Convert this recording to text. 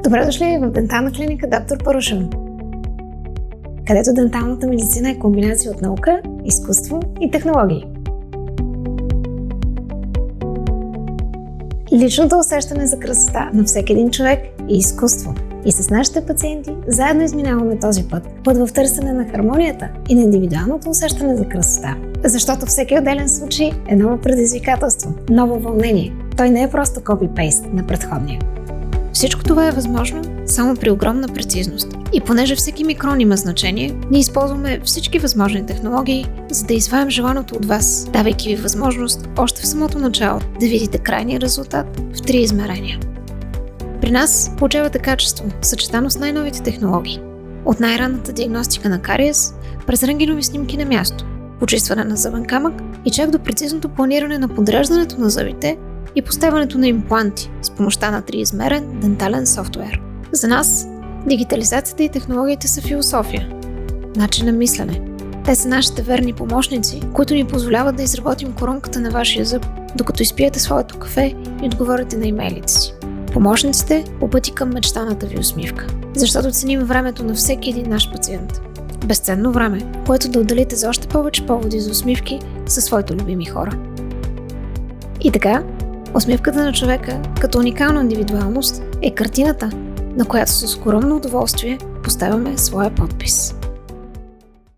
Добре дошли в дентална клиника Доктор Парушева, където денталната медицина е комбинация от наука, изкуство и технологии. Личното усещане за красота на всеки един човек е изкуство. И с нашите пациенти заедно изминаваме този път в търсене на хармонията и на индивидуалното усещане за красота. Защото всеки отделен случай е ново предизвикателство, ново вълнение. Той не е просто копи-пейст на предходния. Всичко това е възможно само при огромна прецизност. И понеже всеки микрон има значение, ние използваме всички възможни технологии, за да изваем желаното от вас, давайки ви възможност още в самото начало да видите крайния резултат в 3 измерения. При нас получавате качество, съчетано с най-новите технологии. От най-ранната диагностика на кариес, през рентгенови снимки на място, почистване на зъбен камък и чак до прецизното планиране на подреждането на зъбите и поставянето на импланти с помощта на 3-измерен дентален софтуер. За нас дигитализацията и технологиите са философия, начин на мислене. Те са нашите верни помощници, които ни позволяват да изработим коронката на вашия зъб, докато изпиете своето кафе и отговорите на имейлите си. Помощниците по пъти към мечтаната ви усмивка, защото ценим времето на всеки един наш пациент. Безценно време, което да отделите за още повече поводи за усмивки със своите любими хора. И така, усмивката на човека като уникална индивидуалност е картината, на която с огромно удоволствие поставяме своя подпис.